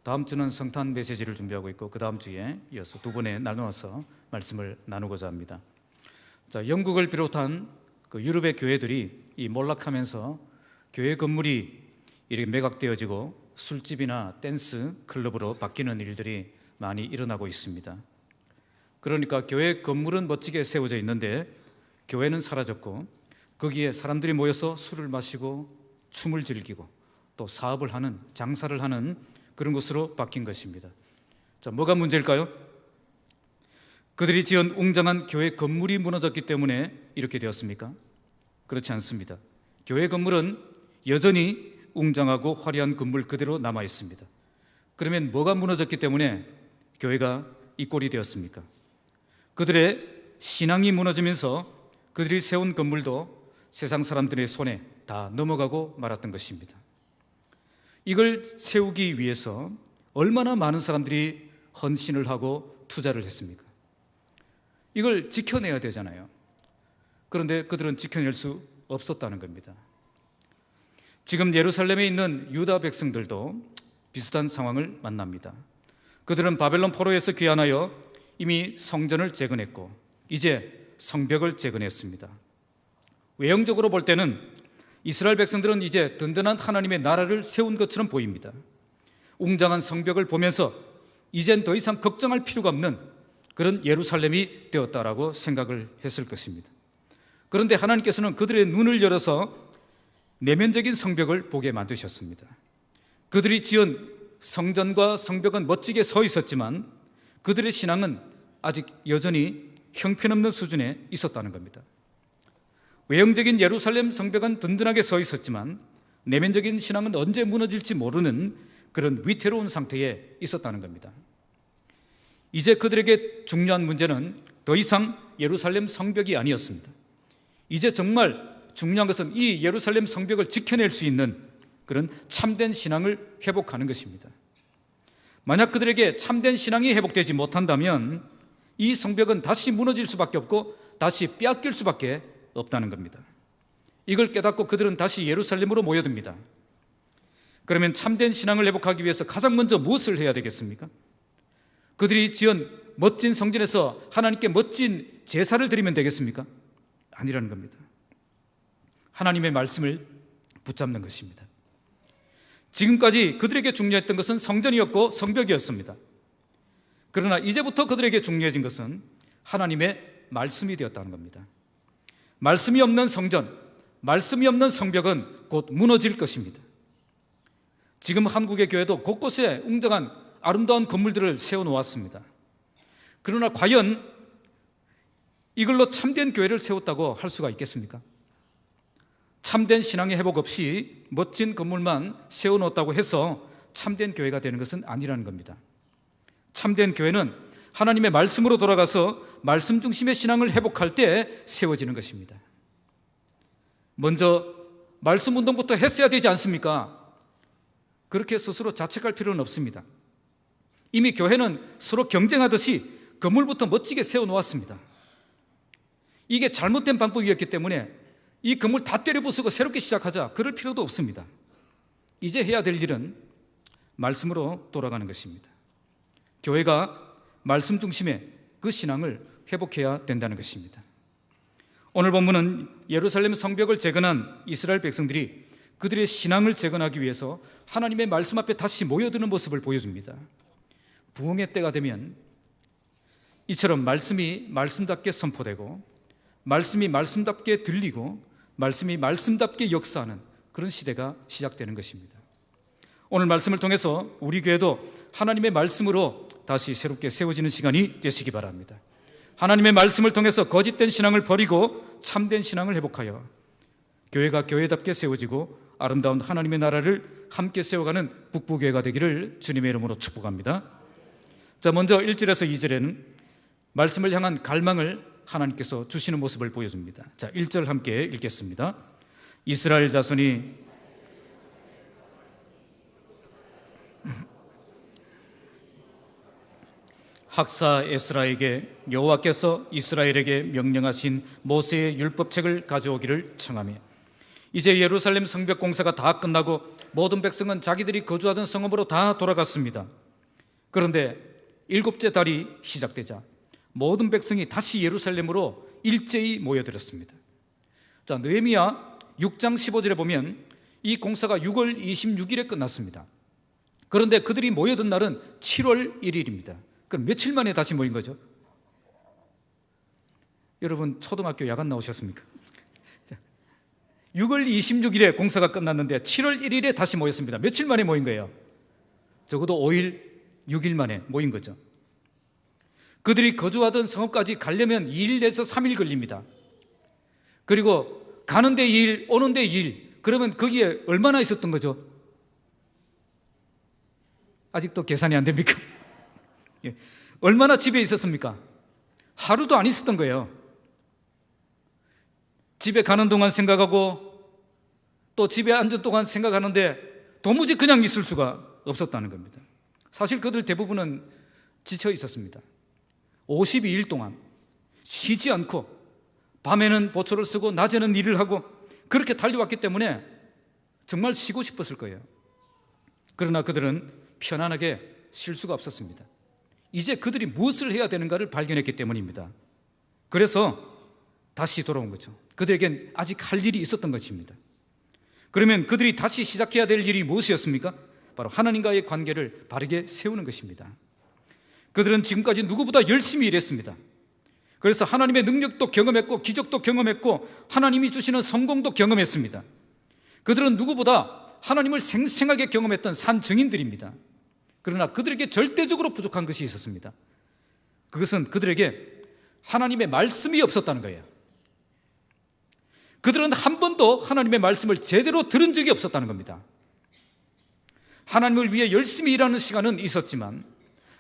다음 주는 성탄 메시지를 준비하고 있고 그 다음 주에 이어서 두 번에 나누어서 말씀을 나누고자 합니다. 자, 영국을 비롯한 그 유럽의 교회들이 이 몰락하면서 교회 건물이 이렇게 매각되어지고 술집이나 댄스 클럽으로 바뀌는 일들이 많이 일어나고 있습니다. 그러니까 교회 건물은 멋지게 세워져 있는데 교회는 사라졌고 거기에 사람들이 모여서 술을 마시고 춤을 즐기고 또 사업을 하는, 장사를 하는 그런 곳으로 바뀐 것입니다. 자, 뭐가 문제일까요? 그들이 지은 웅장한 교회 건물이 무너졌기 때문에 이렇게 되었습니까? 그렇지 않습니다. 교회 건물은 여전히 웅장하고 화려한 건물 그대로 남아 있습니다. 그러면 뭐가 무너졌기 때문에 교회가 이 꼴이 되었습니까? 그들의 신앙이 무너지면서 그들이 세운 건물도 세상 사람들의 손에 다 넘어가고 말았던 것입니다. 이걸 세우기 위해서 얼마나 많은 사람들이 헌신을 하고 투자를 했습니까? 이걸 지켜내야 되잖아요. 그런데 그들은 지켜낼 수 없었다는 겁니다. 지금 예루살렘에 있는 유다 백성들도 비슷한 상황을 만납니다. 그들은 바벨론 포로에서 귀환하여 이미 성전을 재건했고 이제 성벽을 재건했습니다. 외형적으로 볼 때는 이스라엘 백성들은 이제 든든한 하나님의 나라를 세운 것처럼 보입니다. 웅장한 성벽을 보면서 이젠 더 이상 걱정할 필요가 없는 그런 예루살렘이 되었다라고 생각을 했을 것입니다. 그런데 하나님께서는 그들의 눈을 열어서 내면적인 성벽을 보게 만드셨습니다. 그들이 지은 성전과 성벽은 멋지게 서 있었지만 그들의 신앙은 아직 여전히 형편없는 수준에 있었다는 겁니다. 외형적인 예루살렘 성벽은 든든하게 서 있었지만 내면적인 신앙은 언제 무너질지 모르는 그런 위태로운 상태에 있었다는 겁니다. 이제 그들에게 중요한 문제는 더 이상 예루살렘 성벽이 아니었습니다. 이제 정말 중요한 것은 이 예루살렘 성벽을 지켜낼 수 있는 그런 참된 신앙을 회복하는 것입니다. 만약 그들에게 참된 신앙이 회복되지 못한다면 이 성벽은 다시 무너질 수밖에 없고 다시 빼앗길 수밖에 없다는 겁니다. 이걸 깨닫고 그들은 다시 예루살렘으로 모여듭니다. 그러면 참된 신앙을 회복하기 위해서 가장 먼저 무엇을 해야 되겠습니까? 그들이 지은 멋진 성전에서 하나님께 멋진 제사를 드리면 되겠습니까? 아니라는 겁니다. 하나님의 말씀을 붙잡는 것입니다. 지금까지 그들에게 중요했던 것은 성전이었고 성벽이었습니다. 그러나 이제부터 그들에게 중요해진 것은 하나님의 말씀이 되었다는 겁니다. 말씀이 없는 성전, 말씀이 없는 성벽은 곧 무너질 것입니다. 지금 한국의 교회도 곳곳에 웅장한 아름다운 건물들을 세워놓았습니다. 그러나 과연 이걸로 참된 교회를 세웠다고 할 수가 있겠습니까? 참된 신앙의 회복 없이 멋진 건물만 세워놓았다고 해서 참된 교회가 되는 것은 아니라는 겁니다. 참된 교회는 하나님의 말씀으로 돌아가서 말씀 중심의 신앙을 회복할 때 세워지는 것입니다. 먼저 말씀 운동부터 했어야 되지 않습니까? 그렇게 스스로 자책할 필요는 없습니다. 이미 교회는 서로 경쟁하듯이 건물부터 멋지게 세워놓았습니다. 이게 잘못된 방법이었기 때문에 이 건물 다 때려 부수고 새롭게 시작하자 그럴 필요도 없습니다. 이제 해야 될 일은 말씀으로 돌아가는 것입니다. 교회가 말씀 중심의 그 신앙을 회복해야 된다는 것입니다. 오늘 본문은 예루살렘 성벽을 재건한 이스라엘 백성들이 그들의 신앙을 재건하기 위해서 하나님의 말씀 앞에 다시 모여드는 모습을 보여줍니다. 부흥의 때가 되면 이처럼 말씀이 말씀답게 선포되고 말씀이 말씀답게 들리고 말씀이 말씀답게 역사하는 그런 시대가 시작되는 것입니다. 오늘 말씀을 통해서 우리 교회도 하나님의 말씀으로 다시 새롭게 세워지는 시간이 되시기 바랍니다. 하나님의 말씀을 통해서 거짓된 신앙을 버리고 참된 신앙을 회복하여 교회가 교회답게 세워지고 아름다운 하나님의 나라를 함께 세워가는 북부교회가 되기를 주님의 이름으로 축복합니다. 자, 먼저 1절에서 2절에는 말씀을 향한 갈망을 하나님께서 주시는 모습을 보여줍니다. 자, 1절 함께 읽겠습니다. 이스라엘 자손이 학사 에스라에게 여호와께서 이스라엘에게 명령하신 모세의 율법책을 가져오기를 청하며 이제 예루살렘 성벽 공사가 다 끝나고 모든 백성은 자기들이 거주하던 성읍으로 다 돌아갔습니다. 그런데 일곱째 달이 시작되자 모든 백성이 다시 예루살렘으로 일제히 모여들었습니다. 자, 느헤미야 6장 15절에 보면 이 공사가 6월 26일에 끝났습니다. 그런데 그들이 모여든 날은 7월 1일입니다. 그럼 며칠 만에 다시 모인 거죠? 여러분 초등학교 야간 나오셨습니까? 6월 26일에 공사가 끝났는데 7월 1일에 다시 모였습니다. 며칠 만에 모인 거예요? 적어도 5일, 6일 만에 모인 거죠. 그들이 거주하던 성읍까지 가려면 2일 내서 3일 걸립니다. 그리고 가는데 2일, 오는데 2일. 그러면 거기에 얼마나 있었던 거죠? 아직도 계산이 안 됩니까? 예. 얼마나 집에 있었습니까? 하루도 안 있었던 거예요. 집에 가는 동안 생각하고 또 집에 앉은 동안 생각하는데 도무지 그냥 있을 수가 없었다는 겁니다. 사실 그들 대부분은 지쳐 있었습니다. 52일 동안 쉬지 않고 밤에는 보초를 쓰고 낮에는 일을 하고 그렇게 달려왔기 때문에 정말 쉬고 싶었을 거예요. 그러나 그들은 편안하게 쉴 수가 없었습니다. 이제 그들이 무엇을 해야 되는가를 발견했기 때문입니다. 그래서 다시 돌아온 거죠. 그들에겐 아직 할 일이 있었던 것입니다. 그러면 그들이 다시 시작해야 될 일이 무엇이었습니까? 바로 하나님과의 관계를 바르게 세우는 것입니다. 그들은 지금까지 누구보다 열심히 일했습니다. 그래서 하나님의 능력도 경험했고 기적도 경험했고 하나님이 주시는 성공도 경험했습니다. 그들은 누구보다 하나님을 생생하게 경험했던 산 증인들입니다. 그러나 그들에게 절대적으로 부족한 것이 있었습니다. 그것은 그들에게 하나님의 말씀이 없었다는 거예요. 그들은 한 번도 하나님의 말씀을 제대로 들은 적이 없었다는 겁니다. 하나님을 위해 열심히 일하는 시간은 있었지만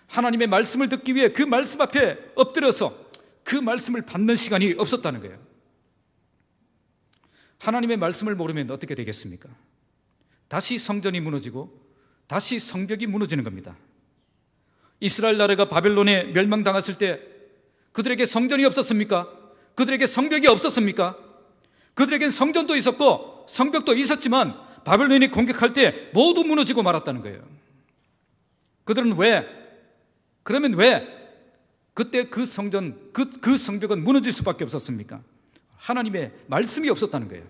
하나님의 말씀을 듣기 위해 그 말씀 앞에 엎드려서 그 말씀을 받는 시간이 없었다는 거예요. 하나님의 말씀을 모르면 어떻게 되겠습니까? 다시 성전이 무너지고 다시 성벽이 무너지는 겁니다. 이스라엘 나라가 바벨론에 멸망당했을 때 그들에게 성전이 없었습니까? 그들에게 성벽이 없었습니까? 그들에겐 성전도 있었고 성벽도 있었지만 바벨론이 공격할 때 모두 무너지고 말았다는 거예요. 그들은 그러면 왜 그때 그 성전, 그 성벽은 무너질 수밖에 없었습니까? 하나님의 말씀이 없었다는 거예요.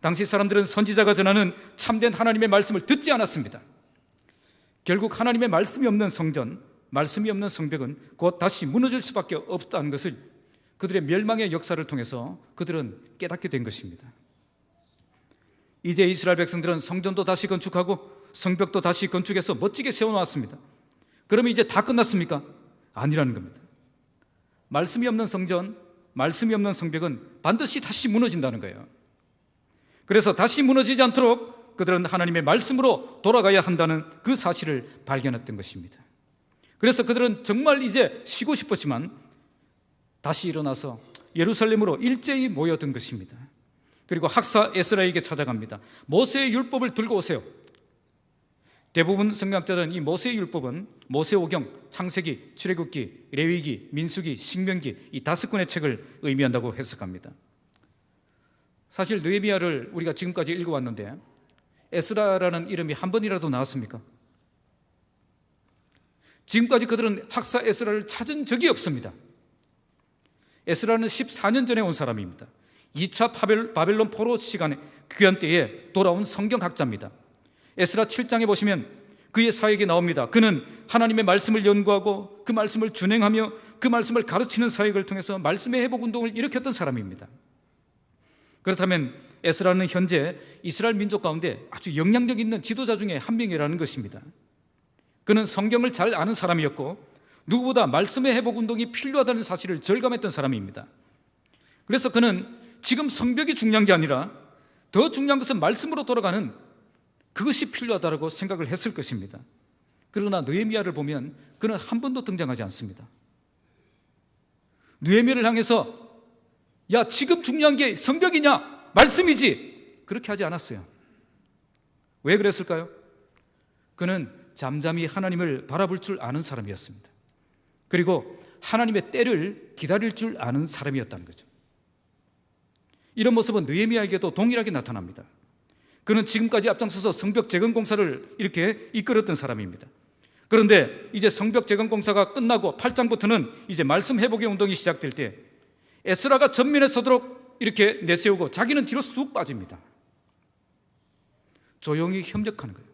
당시 사람들은 선지자가 전하는 참된 하나님의 말씀을 듣지 않았습니다. 결국 하나님의 말씀이 없는 성전, 말씀이 없는 성벽은 곧 다시 무너질 수밖에 없다는 것을 그들의 멸망의 역사를 통해서 그들은 깨닫게 된 것입니다. 이제 이스라엘 백성들은 성전도 다시 건축하고 성벽도 다시 건축해서 멋지게 세워놓았습니다. 그러면 이제 다 끝났습니까? 아니라는 겁니다. 말씀이 없는 성전, 말씀이 없는 성벽은 반드시 다시 무너진다는 거예요. 그래서 다시 무너지지 않도록 그들은 하나님의 말씀으로 돌아가야 한다는 그 사실을 발견했던 것입니다. 그래서 그들은 정말 이제 쉬고 싶었지만 다시 일어나서 예루살렘으로 일제히 모여든 것입니다. 그리고 학사 에스라에게 찾아갑니다. 모세의 율법을 들고 오세요. 대부분 성경학자들은 이 모세의 율법은 모세오경, 창세기, 출애굽기, 레위기, 민수기, 신명기 이 5권의 책을 의미한다고 해석합니다. 사실 느헤미야를 우리가 지금까지 읽어왔는데 에스라라는 이름이 한 번이라도 나왔습니까? 지금까지 그들은 학사 에스라를 찾은 적이 없습니다. 에스라는 14년 전에 온 사람입니다. 2차 바벨론 포로 시간에 귀환 때에 돌아온 성경학자입니다. 에스라 7장에 보시면 그의 사역이 나옵니다. 그는 하나님의 말씀을 연구하고 그 말씀을 준행하며 그 말씀을 가르치는 사역을 통해서 말씀의 회복 운동을 일으켰던 사람입니다. 그렇다면 에스라는 현재 이스라엘 민족 가운데 아주 영향력 있는 지도자 중에 한 명이라는 것입니다. 그는 성경을 잘 아는 사람이었고 누구보다 말씀의 회복 운동이 필요하다는 사실을 절감했던 사람입니다. 그래서 그는 지금 성벽이 중요한 게 아니라 더 중요한 것은 말씀으로 돌아가는 그것이 필요하다고 생각을 했을 것입니다. 그러나 느헤미야를 보면 그는 한 번도 등장하지 않습니다. 느헤미야를 향해서 야, 지금 중요한 게 성벽이냐? 말씀이지? 그렇게 하지 않았어요. 왜 그랬을까요? 그는 잠잠히 하나님을 바라볼 줄 아는 사람이었습니다. 그리고 하나님의 때를 기다릴 줄 아는 사람이었다는 거죠. 이런 모습은 느헤미야에게도 동일하게 나타납니다. 그는 지금까지 앞장서서 성벽 재건 공사를 이렇게 이끌었던 사람입니다. 그런데 이제 성벽 재건 공사가 끝나고 8장부터는 이제 말씀 회복의 운동이 시작될 때 에스라가 전면에 서도록 이렇게 내세우고 자기는 뒤로 쑥 빠집니다. 조용히 협력하는 거예요.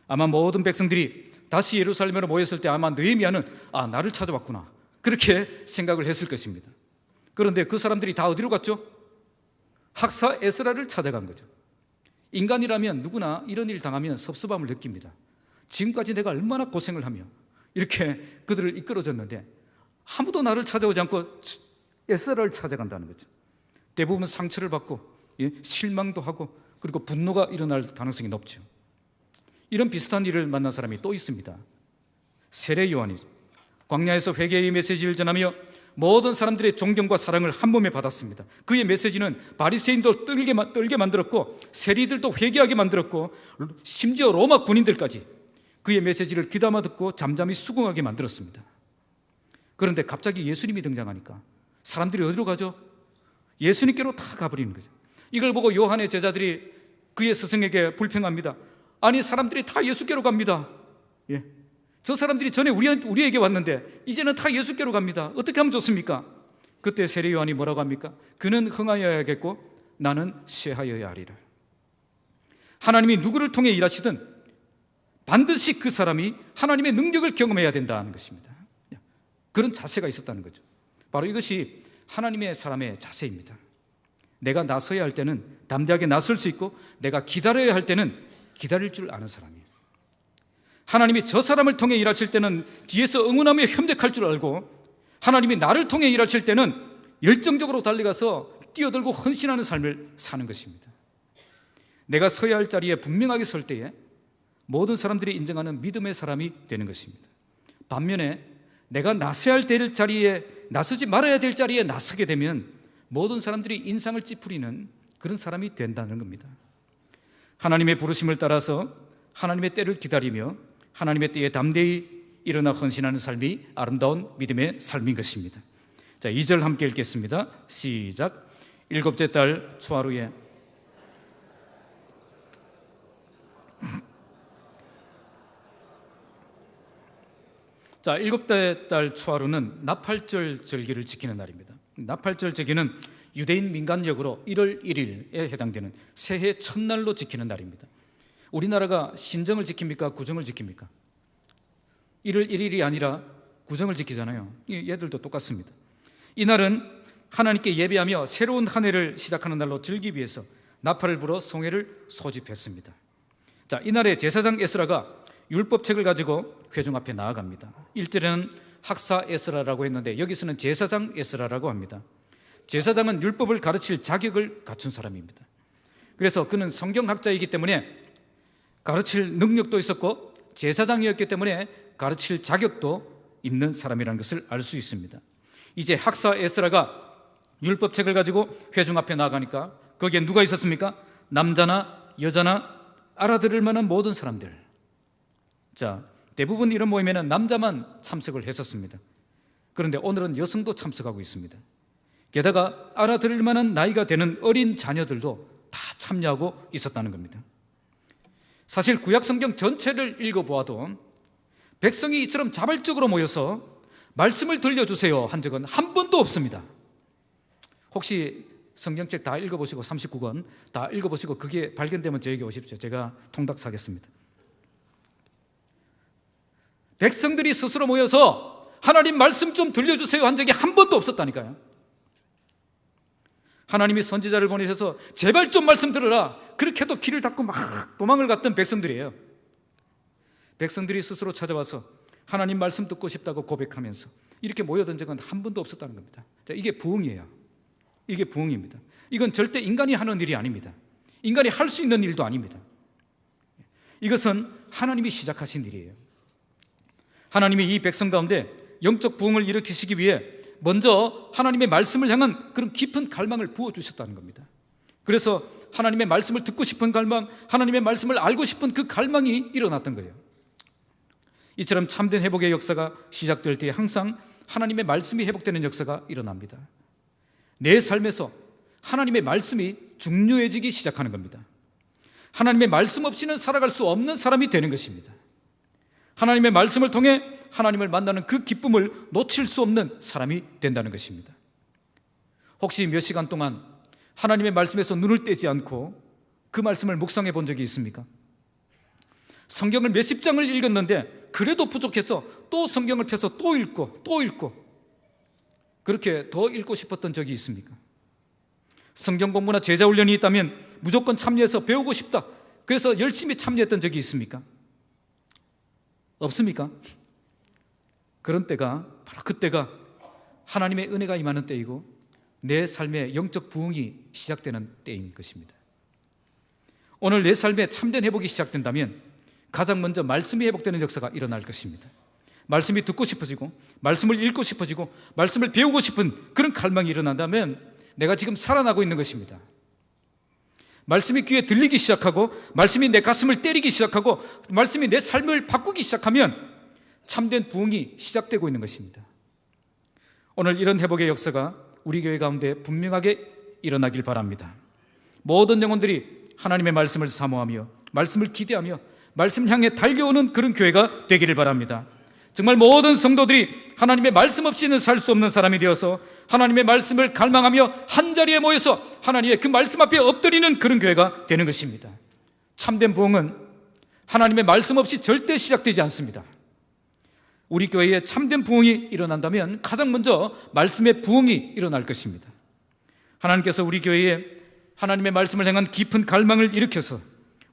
아마 모든 백성들이 다시 예루살렘으로 모였을 때 아마 느헤미야는 나를 찾아왔구나 그렇게 생각을 했을 것입니다. 그런데 그 사람들이 다 어디로 갔죠? 학사 에스라를 찾아간 거죠. 인간이라면 누구나 이런 일 당하면 섭섭함을 느낍니다. 지금까지 내가 얼마나 고생을 하며 이렇게 그들을 이끌어줬는데 아무도 나를 찾아오지 않고 에스라를 찾아간다는 거죠. 대부분 상처를 받고 실망도 하고 그리고 분노가 일어날 가능성이 높죠. 이런 비슷한 일을 만난 사람이 또 있습니다. 세례 요한이죠. 광야에서 회개의 메시지를 전하며 모든 사람들의 존경과 사랑을 한 몸에 받았습니다. 그의 메시지는 바리새인도 떨게 만들었고 세리들도 회개하게 만들었고 심지어 로마 군인들까지 그의 메시지를 귀담아 듣고 잠잠히 수긍하게 만들었습니다. 그런데 갑자기 예수님이 등장하니까 사람들이 어디로 가죠? 예수님께로 다 가버리는 거죠. 이걸 보고 요한의 제자들이 그의 스승에게 불평합니다. 아니 사람들이 다 예수께로 갑니다. 저 사람들이 전에 우리에게 왔는데 이제는 다 예수께로 갑니다. 어떻게 하면 좋습니까? 그때 세례 요한이 뭐라고 합니까? 그는 흥하여야겠고 나는 쇠하여야 하리라. 하나님이 누구를 통해 일하시든 반드시 그 사람이 하나님의 능력을 경험해야 된다는 것입니다. 그런 자세가 있었다는 거죠. 바로 이것이 하나님의 사람의 자세입니다. 내가 나서야 할 때는 담대하게 나설 수 있고 내가 기다려야 할 때는 기다릴 줄 아는 사람이에요. 하나님이 저 사람을 통해 일하실 때는 뒤에서 응원하며 협력할 줄 알고 하나님이 나를 통해 일하실 때는 열정적으로 달려가서 뛰어들고 헌신하는 삶을 사는 것입니다. 내가 서야 할 자리에 분명하게 설 때에 모든 사람들이 인정하는 믿음의 사람이 되는 것입니다. 반면에 내가 나서야 할 자리에 나서지 말아야 될 자리에 나서게 되면 모든 사람들이 인상을 찌푸리는 그런 사람이 된다는 겁니다. 하나님의 부르심을 따라서 하나님의 때를 기다리며 하나님의 때에 담대히 일어나 헌신하는 삶이 아름다운 믿음의 삶인 것입니다. 자, 2절 함께 읽겠습니다. 시작. 일곱째 달 초하루에 자, 일곱째 달 초하루는 나팔절 절기를 지키는 날입니다. 나팔절 절기는 유대인 민간력으로 1월 1일에 해당되는 새해 첫날로 지키는 날입니다. 우리나라가 신정을 지킵니까? 구정을 지킵니까? 1월 1일이 아니라 구정을 지키잖아요. 얘들도 똑같습니다. 이날은 하나님께 예배하며 새로운 한 해를 시작하는 날로 즐기기 위해서 나팔을 불어 성회를 소집했습니다. 자, 이날에 제사장 에스라가 율법책을 가지고 회중 앞에 나아갑니다. 1절에는 학사 에스라라고 했는데 여기서는 제사장 에스라라고 합니다. 제사장은 율법을 가르칠 자격을 갖춘 사람입니다. 그래서 그는 성경학자이기 때문에 가르칠 능력도 있었고 제사장이었기 때문에 가르칠 자격도 있는 사람이라는 것을 알 수 있습니다. 이제 학사 에스라가 율법책을 가지고 회중 앞에 나가니까 거기에 누가 있었습니까? 남자나 여자나 알아들을 만한 모든 사람들. 자, 대부분 이런 모임에는 남자만 참석을 했었습니다. 그런데 오늘은 여성도 참석하고 있습니다. 게다가 알아들을 만한 나이가 되는 어린 자녀들도 다 참여하고 있었다는 겁니다. 사실 구약성경 전체를 읽어보아도 백성이 이처럼 자발적으로 모여서 말씀을 들려주세요 한 적은 한 번도 없습니다. 혹시 성경책 다 읽어보시고 39권 다 읽어보시고 그게 발견되면 저에게 오십시오. 제가 통닭사겠습니다. 백성들이 스스로 모여서 하나님 말씀 좀 들려주세요 한 적이 한 번도 없었다니까요. 하나님이 선지자를 보내셔서 제발 좀 말씀 들으라 그렇게 해도 길을 닫고 막 도망을 갔던 백성들이에요. 백성들이 스스로 찾아와서 하나님 말씀 듣고 싶다고 고백하면서 이렇게 모여든 적은 한 번도 없었다는 겁니다. 자, 이게 부흥이에요. 이게 부흥입니다. 이건 절대 인간이 하는 일이 아닙니다. 인간이 할 수 있는 일도 아닙니다. 이것은 하나님이 시작하신 일이에요. 하나님이 이 백성 가운데 영적 부흥을 일으키시기 위해 먼저 하나님의 말씀을 향한 그런 깊은 갈망을 부어주셨다는 겁니다. 그래서 하나님의 말씀을 듣고 싶은 갈망, 하나님의 말씀을 알고 싶은 그 갈망이 일어났던 거예요. 이처럼 참된 회복의 역사가 시작될 때 항상 하나님의 말씀이 회복되는 역사가 일어납니다. 내 삶에서 하나님의 말씀이 중요해지기 시작하는 겁니다. 하나님의 말씀 없이는 살아갈 수 없는 사람이 되는 것입니다. 하나님의 말씀을 통해 하나님을 만나는 그 기쁨을 놓칠 수 없는 사람이 된다는 것입니다. 혹시 몇 시간 동안 하나님의 말씀에서 눈을 떼지 않고 그 말씀을 묵상해 본 적이 있습니까? 성경을 몇십 장을 읽었는데 그래도 부족해서 또 성경을 펴서 또 읽고 그렇게 더 읽고 싶었던 적이 있습니까? 성경 공부나 제자 훈련이 있다면 무조건 참여해서 배우고 싶다, 그래서 열심히 참여했던 적이 있습니까? 없습니까? 그런 때가 바로 그때가 하나님의 은혜가 임하는 때이고 내 삶의 영적 부흥이 시작되는 때인 것입니다. 오늘 내 삶에 참된 회복이 시작된다면 가장 먼저 말씀이 회복되는 역사가 일어날 것입니다. 말씀이 듣고 싶어지고 말씀을 읽고 싶어지고 말씀을 배우고 싶은 그런 갈망이 일어난다면 내가 지금 살아나고 있는 것입니다. 말씀이 귀에 들리기 시작하고 말씀이 내 가슴을 때리기 시작하고 말씀이 내 삶을 바꾸기 시작하면 참된 부흥이 시작되고 있는 것입니다. 오늘 이런 회복의 역사가 우리 교회 가운데 분명하게 일어나길 바랍니다. 모든 영혼들이 하나님의 말씀을 사모하며 말씀을 기대하며 말씀을 향해 달려오는 그런 교회가 되기를 바랍니다. 정말 모든 성도들이 하나님의 말씀 없이는 살 수 없는 사람이 되어서 하나님의 말씀을 갈망하며 한자리에 모여서 하나님의 그 말씀 앞에 엎드리는 그런 교회가 되는 것입니다. 참된 부흥은 하나님의 말씀 없이 절대 시작되지 않습니다. 우리 교회에 참된 부흥이 일어난다면 가장 먼저 말씀의 부흥이 일어날 것입니다. 하나님께서 우리 교회에 하나님의 말씀을 향한 깊은 갈망을 일으켜서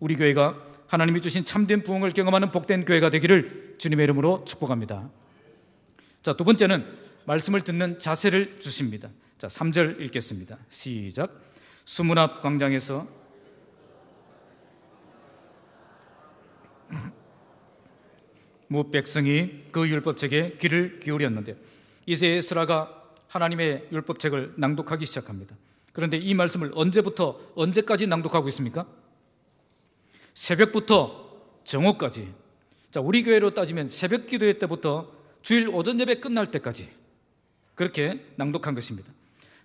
우리 교회가 하나님이 주신 참된 부흥을 경험하는 복된 교회가 되기를 주님의 이름으로 축복합니다. 자, 두 번째는 말씀을 듣는 자세를 주십니다. 자, 3절 읽겠습니다. 시작. 수문 앞 광장에서 무 백성이 그 율법책에 귀를 기울였는데, 이제 에스라가 하나님의 율법책을 낭독하기 시작합니다. 그런데 이 말씀을 언제부터 언제까지 낭독하고 있습니까? 새벽부터 정오까지. 자, 우리 교회로 따지면 새벽 기도회 때부터 주일 오전 예배 끝날 때까지 그렇게 낭독한 것입니다.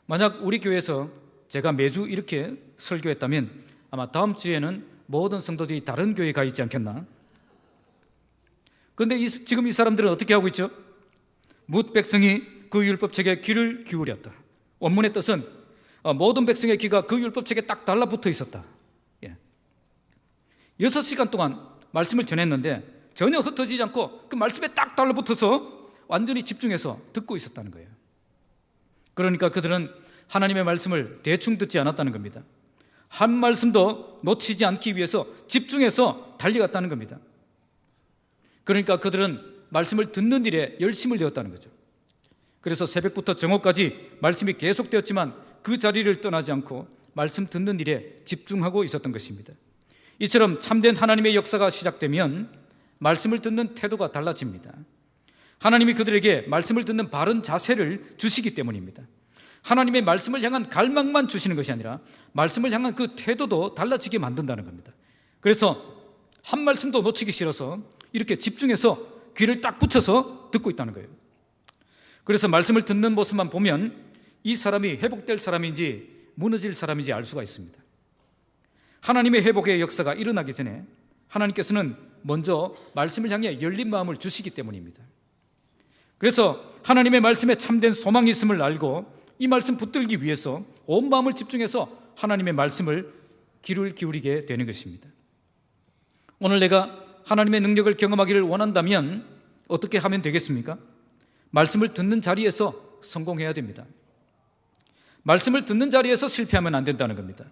만약 우리 교회에서 제가 매주 이렇게 설교했다면 아마 다음 주에는 모든 성도들이 다른 교회에 가 있지 않겠나? 그런데 지금 이 사람들은 어떻게 하고 있죠? 뭇 백성이 그 율법책에 귀를 기울였다. 원문의 뜻은 모든 백성의 귀가 그 율법책에 딱 달라붙어 있었다. 6시간 동안 말씀을 전했는데 전혀 흩어지지 않고 그 말씀에 딱 달라붙어서 완전히 집중해서 듣고 있었다는 거예요. 그러니까 그들은 하나님의 말씀을 대충 듣지 않았다는 겁니다. 한 말씀도 놓치지 않기 위해서 집중해서 달려갔다는 겁니다. 그러니까 그들은 말씀을 듣는 일에 열심을 내었다는 거죠. 그래서 새벽부터 정오까지 말씀이 계속되었지만 그 자리를 떠나지 않고 말씀 듣는 일에 집중하고 있었던 것입니다. 이처럼 참된 하나님의 역사가 시작되면 말씀을 듣는 태도가 달라집니다. 하나님이 그들에게 말씀을 듣는 바른 자세를 주시기 때문입니다. 하나님의 말씀을 향한 갈망만 주시는 것이 아니라 말씀을 향한 그 태도도 달라지게 만든다는 겁니다. 그래서 한 말씀도 놓치기 싫어서 이렇게 집중해서 귀를 딱 붙여서 듣고 있다는 거예요. 그래서 말씀을 듣는 모습만 보면 이 사람이 회복될 사람인지 무너질 사람인지 알 수가 있습니다. 하나님의 회복의 역사가 일어나기 전에 하나님께서는 먼저 말씀을 향해 열린 마음을 주시기 때문입니다. 그래서 하나님의 말씀에 참된 소망이 있음을 알고 이 말씀 붙들기 위해서 온 마음을 집중해서 하나님의 말씀을 귀를 기울이게 되는 것입니다. 오늘 내가 하나님의 능력을 경험하기를 원한다면 어떻게 하면 되겠습니까? 말씀을 듣는 자리에서 성공해야 됩니다. 말씀을 듣는 자리에서 실패하면 안 된다는 겁니다.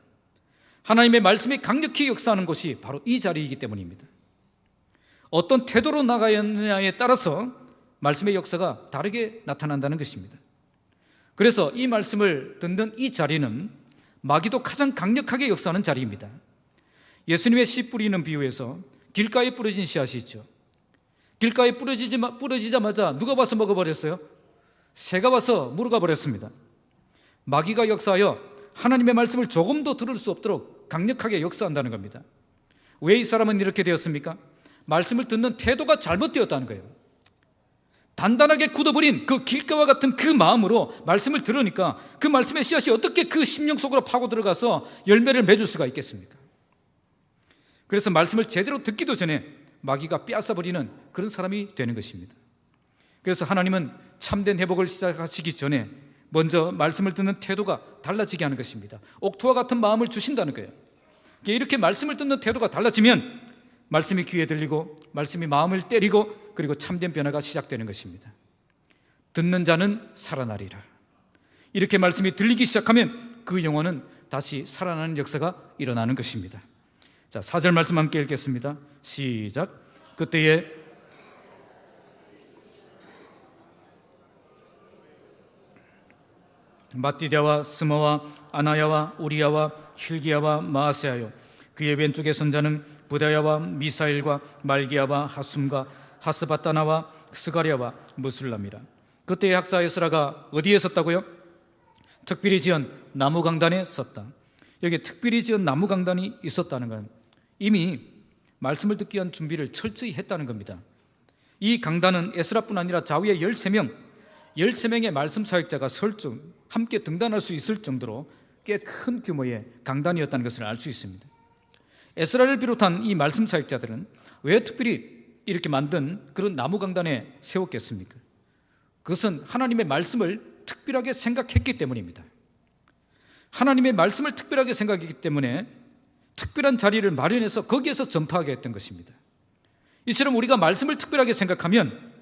하나님의 말씀이 강력히 역사하는 곳이 바로 이 자리이기 때문입니다. 어떤 태도로 나가야 하느냐에 따라서 말씀의 역사가 다르게 나타난다는 것입니다. 그래서 이 말씀을 듣는 이 자리는 마귀도 가장 강력하게 역사하는 자리입니다. 예수님의 씨 뿌리는 비유에서 길가에 뿌려진 씨앗이 있죠. 길가에 뿌려지자마자 누가 와서 먹어버렸어요? 새가 와서 물어가 버렸습니다. 마귀가 역사하여 하나님의 말씀을 조금도 들을 수 없도록 강력하게 역사한다는 겁니다. 왜 이 사람은 이렇게 되었습니까? 말씀을 듣는 태도가 잘못되었다는 거예요. 단단하게 굳어버린 그 길가와 같은 그 마음으로 말씀을 들으니까 그 말씀의 씨앗이 어떻게 그 심령 속으로 파고 들어가서 열매를 맺을 수가 있겠습니까? 그래서 말씀을 제대로 듣기도 전에 마귀가 빼앗아버리는 그런 사람이 되는 것입니다. 그래서 하나님은 참된 회복을 시작하시기 전에 먼저 말씀을 듣는 태도가 달라지게 하는 것입니다. 옥토와 같은 마음을 주신다는 거예요. 이렇게 말씀을 듣는 태도가 달라지면 말씀이 귀에 들리고 말씀이 마음을 때리고 그리고 참된 변화가 시작되는 것입니다. 듣는 자는 살아나리라. 이렇게 말씀이 들리기 시작하면 그 영혼은 다시 살아나는 역사가 일어나는 것입니다. 자, 4절 말씀 함께 읽겠습니다. 시작. 그때에 마띠대와 스모와 아나야와 우리야와 힐기야와 마아세야요 그의 왼쪽에 선 자는 부다야와 미사일과 말기야와 하숨과 하스바타나와 스가랴와 무술람이라. 그때의 학사 에스라가 어디에 섰다고요? 특별히 지은 나무 강단에 섰다. 여기 특별히 지은 나무 강단이 있었다는 건 이미 말씀을 듣기 위한 준비를 철저히 했다는 겁니다. 이 강단은 에스라뿐 아니라 좌우에 13명의 말씀 사역자가 함께 등단할 수 있을 정도로 꽤 큰 규모의 강단이었다는 것을 알 수 있습니다. 에스라를 비롯한 이 말씀 사역자들은 왜 특별히 이렇게 만든 그런 나무 강단에 세웠겠습니까? 그것은 하나님의 말씀을 특별하게 생각했기 때문입니다. 하나님의 말씀을 특별하게 생각했기 때문에 특별한 자리를 마련해서 거기에서 전파하게 했던 것입니다. 이처럼 우리가 말씀을 특별하게 생각하면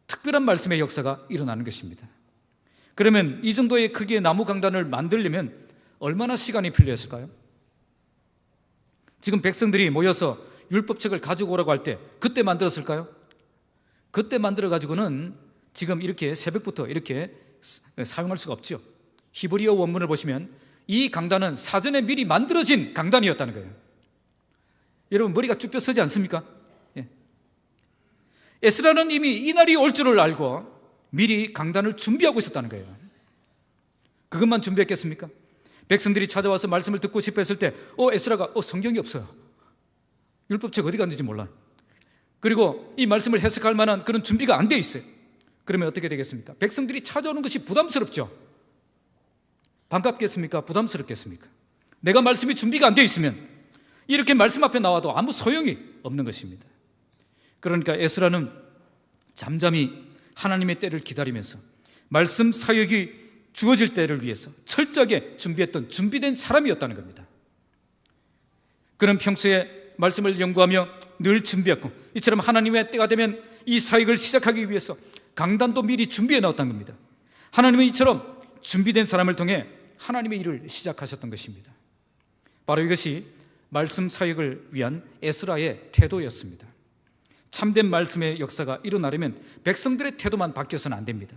특별한 말씀의 역사가 일어나는 것입니다. 그러면 이 정도의 크기의 나무 강단을 만들려면 얼마나 시간이 필요했을까요? 지금 백성들이 모여서 율법책을 가지고 오라고 할 때 그때 만들었을까요? 그때 만들어 가지고는 지금 이렇게 새벽부터 이렇게 사용할 수가 없죠. 히브리어 원문을 보시면 이 강단은 사전에 미리 만들어진 강단이었다는 거예요. 여러분 머리가 쭉 펴서지 않습니까? 에스라는 이미 이날이 올 줄을 알고 미리 강단을 준비하고 있었다는 거예요. 그것만 준비했겠습니까? 백성들이 찾아와서 말씀을 듣고 싶어 했을 때 에스라가 성경이 없어요. 율법책 어디 갔는지 몰라. 그리고 이 말씀을 해석할 만한 그런 준비가 안 돼 있어요. 그러면 어떻게 되겠습니까? 백성들이 찾아오는 것이 부담스럽죠. 반갑겠습니까? 부담스럽겠습니까? 내가 말씀이 준비가 안 돼 있으면 이렇게 말씀 앞에 나와도 아무 소용이 없는 것입니다. 그러니까 에스라는 잠잠히 하나님의 때를 기다리면서 말씀 사역이 주어질 때를 위해서 철저하게 준비했던 준비된 사람이었다는 겁니다. 그는 평소에 말씀을 연구하며 늘 준비했고 이처럼 하나님의 때가 되면 이 사역을 시작하기 위해서 강단도 미리 준비해 놓았다는 겁니다. 하나님은 이처럼 준비된 사람을 통해 하나님의 일을 시작하셨던 것입니다. 바로 이것이 말씀 사역을 위한 에스라의 태도였습니다. 참된 말씀의 역사가 일어나려면 백성들의 태도만 바뀌어서는 안 됩니다.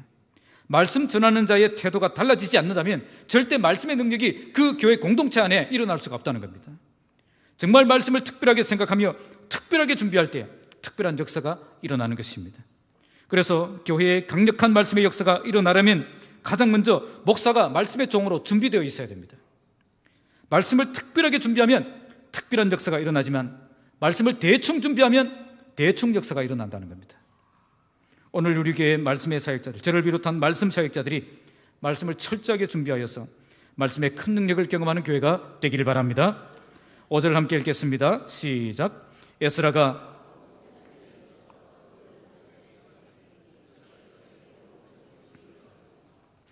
말씀 전하는 자의 태도가 달라지지 않는다면 절대 말씀의 능력이 그 교회 공동체 안에 일어날 수가 없다는 겁니다. 정말 말씀을 특별하게 생각하며 특별하게 준비할 때 특별한 역사가 일어나는 것입니다. 그래서 교회에 강력한 말씀의 역사가 일어나려면 가장 먼저 목사가 말씀의 종으로 준비되어 있어야 됩니다. 말씀을 특별하게 준비하면 특별한 역사가 일어나지만 말씀을 대충 준비하면 대충 역사가 일어난다는 겁니다. 오늘 우리 교회의 말씀의 사역자들, 저를 비롯한 말씀 사역자들이 말씀을 철저하게 준비하여서 말씀의 큰 능력을 경험하는 교회가 되기를 바랍니다. 5절 함께 읽겠습니다. 시작. 에스라가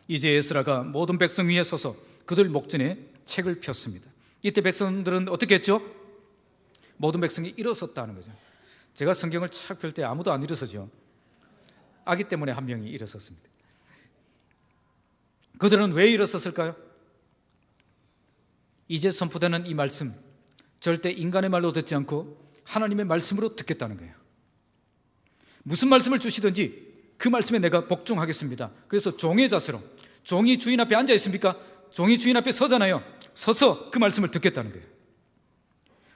이제 에스라가 모든 백성 위에 서서 그들 목전에 책을 폈습니다. 이때 백성들은 어떻게 했죠? 모든 백성이 일어섰다는 거죠. 제가 성경을 착 펼 때 아무도 안 일어서죠. 아기 때문에 한 명이 일어섰습니다. 그들은 왜 일어섰을까요? 이제 선포되는 이 말씀 절대 인간의 말로 듣지 않고 하나님의 말씀으로 듣겠다는 거예요. 무슨 말씀을 주시든지 그 말씀에 내가 복종하겠습니다. 그래서 종의 자세로, 종이 주인 앞에 앉아 있습니까? 종이 주인 앞에 서잖아요. 서서 그 말씀을 듣겠다는 거예요.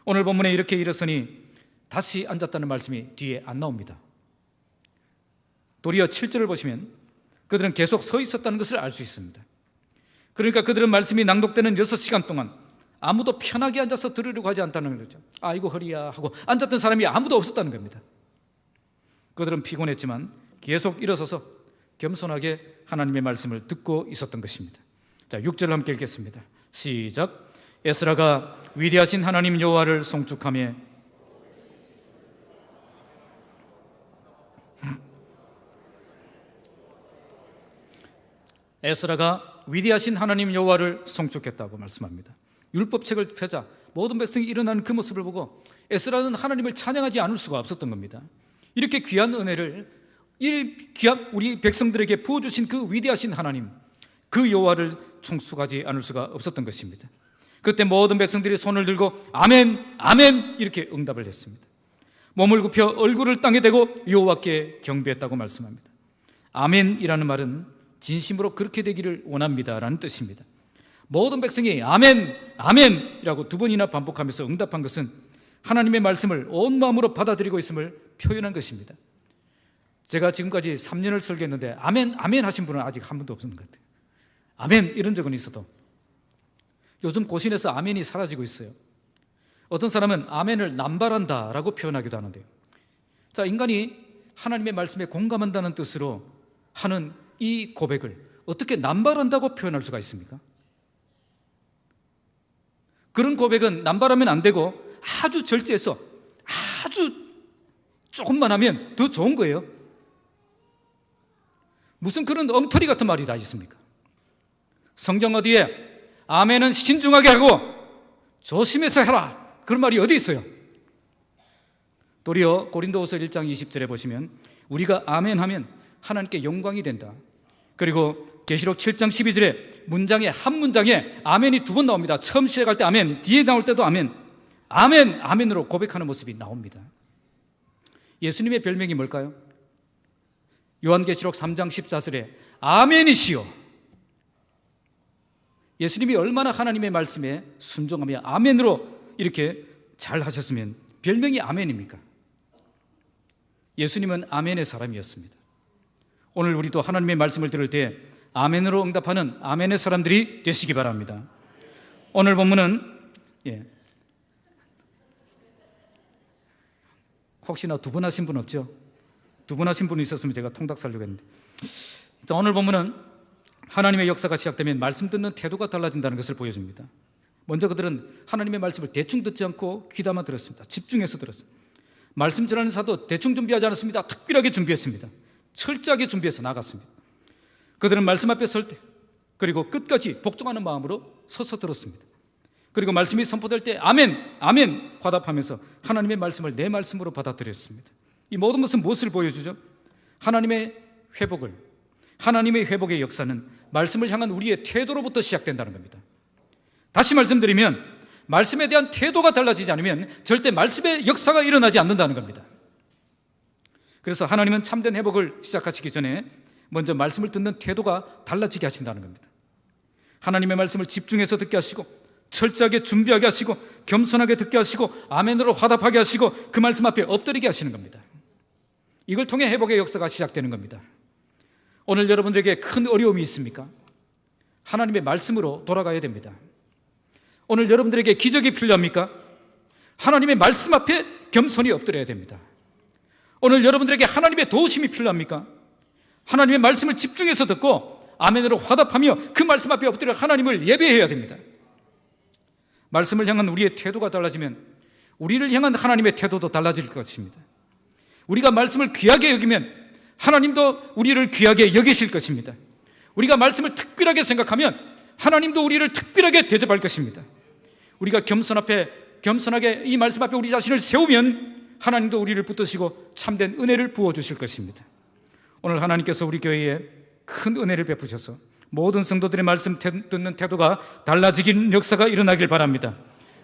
오늘 본문에 이렇게 일어서니 다시 앉았다는 말씀이 뒤에 안 나옵니다. 도리어 7절을 보시면 그들은 계속 서 있었다는 것을 알 수 있습니다. 그러니까 그들은 말씀이 낭독되는 6시간 동안 아무도 편하게 앉아서 들으려고 하지 않다는 거죠. 아이고 허리야 하고 앉았던 사람이 아무도 없었다는 겁니다. 그들은 피곤했지만 계속 일어서서 겸손하게 하나님의 말씀을 듣고 있었던 것입니다. 자, 6절 함께 읽겠습니다. 시작. 에스라가 위대하신 하나님 여호와를 송축하며 에스라가 위대하신 하나님 여호와를 송축했다고 말씀합니다. 율법책을 펴자 모든 백성이 일어나는 그 모습을 보고 에스라는 하나님을 찬양하지 않을 수가 없었던 겁니다. 이렇게 귀한 은혜를 귀한 우리 백성들에게 부어주신 그 위대하신 하나님, 그 여호와를 송축하지 않을 수가 없었던 것입니다. 그때 모든 백성들이 손을 들고 아멘, 아멘 이렇게 응답을 했습니다. 몸을 굽혀 얼굴을 땅에 대고 여호와께 경배했다고 말씀합니다. 아멘이라는 말은 진심으로 그렇게 되기를 원합니다라는 뜻입니다. 모든 백성이 아멘, 아멘이라고 두 번이나 반복하면서 응답한 것은 하나님의 말씀을 온 마음으로 받아들이고 있음을 표현한 것입니다. 제가 지금까지 3년을 설교했는데 아멘, 아멘 하신 분은 아직 한 분도 없는 것 같아요. 아멘 이런 적은 있어도 요즘 고신에서 아멘이 사라지고 있어요. 어떤 사람은 아멘을 남발한다라고 표현하기도 하는데요. 자, 인간이 하나님의 말씀에 공감한다는 뜻으로 하는 이 고백을 어떻게 남발한다고 표현할 수가 있습니까? 그런 고백은 남발하면 안 되고 아주 절제해서 아주 조금만 하면 더 좋은 거예요. 무슨 그런 엉터리 같은 말이 다 있습니까? 성경 어디에 아멘은 신중하게 하고 조심해서 해라 그런 말이 어디 있어요? 도리어 고린도후서 1장 20절에 보시면 우리가 아멘 하면 하나님께 영광이 된다. 그리고 계시록 7장 12절에 문장에 한 문장에 아멘이 두 번 나옵니다. 처음 시작할 때 아멘, 뒤에 나올 때도 아멘, 아멘, 아멘으로 고백하는 모습이 나옵니다. 예수님의 별명이 뭘까요? 요한계시록 3장 14절에 아멘이시요. 예수님이 얼마나 하나님의 말씀에 순종하며 아멘으로 이렇게 잘 하셨으면 별명이 아멘입니까? 예수님은 아멘의 사람이었습니다. 오늘 우리도 하나님의 말씀을 들을 때 아멘으로 응답하는 아멘의 사람들이 되시기 바랍니다. 오늘 본문은 혹시나 두 번 하신 분 없죠? 두 번 하신 분이 있었으면 제가 통닭 살려고 했는데, 자, 오늘 본문은 하나님의 역사가 시작되면 말씀 듣는 태도가 달라진다는 것을 보여줍니다. 먼저 그들은 하나님의 말씀을 대충 듣지 않고 귀담아 들었습니다. 집중해서 들었습니다. 말씀 전하는 사도 대충 준비하지 않았습니다. 특별하게 준비했습니다. 철저하게 준비해서 나갔습니다. 그들은 말씀 앞에 설 때 그리고 끝까지 복종하는 마음으로 서서 들었습니다. 그리고 말씀이 선포될 때 아멘, 아멘 화답하면서 하나님의 말씀을 내 말씀으로 받아들였습니다. 이 모든 것은 무엇을 보여주죠? 하나님의 회복의 역사는 말씀을 향한 우리의 태도로부터 시작된다는 겁니다. 다시 말씀드리면 말씀에 대한 태도가 달라지지 않으면 절대 말씀의 역사가 일어나지 않는다는 겁니다. 그래서 하나님은 참된 회복을 시작하시기 전에 먼저 말씀을 듣는 태도가 달라지게 하신다는 겁니다. 하나님의 말씀을 집중해서 듣게 하시고 철저하게 준비하게 하시고 겸손하게 듣게 하시고 아멘으로 화답하게 하시고 그 말씀 앞에 엎드리게 하시는 겁니다. 이걸 통해 회복의 역사가 시작되는 겁니다. 오늘 여러분들에게 큰 어려움이 있습니까? 하나님의 말씀으로 돌아가야 됩니다. 오늘 여러분들에게 기적이 필요합니까? 하나님의 말씀 앞에 겸손히 엎드려야 됩니다. 오늘 여러분들에게 하나님의 도우심이 필요합니까? 하나님의 말씀을 집중해서 듣고 아멘으로 화답하며 그 말씀 앞에 엎드려 하나님을 예배해야 됩니다. 말씀을 향한 우리의 태도가 달라지면 우리를 향한 하나님의 태도도 달라질 것입니다. 우리가 말씀을 귀하게 여기면 하나님도 우리를 귀하게 여기실 것입니다. 우리가 말씀을 특별하게 생각하면 하나님도 우리를 특별하게 대접할 것입니다. 우리가 겸손하게 이 말씀 앞에 우리 자신을 세우면 하나님도 우리를 붙드시고 참된 은혜를 부어주실 것입니다. 오늘 하나님께서 우리 교회에 큰 은혜를 베푸셔서 모든 성도들의 말씀 듣는 태도가 달라지긴 역사가 일어나길 바랍니다.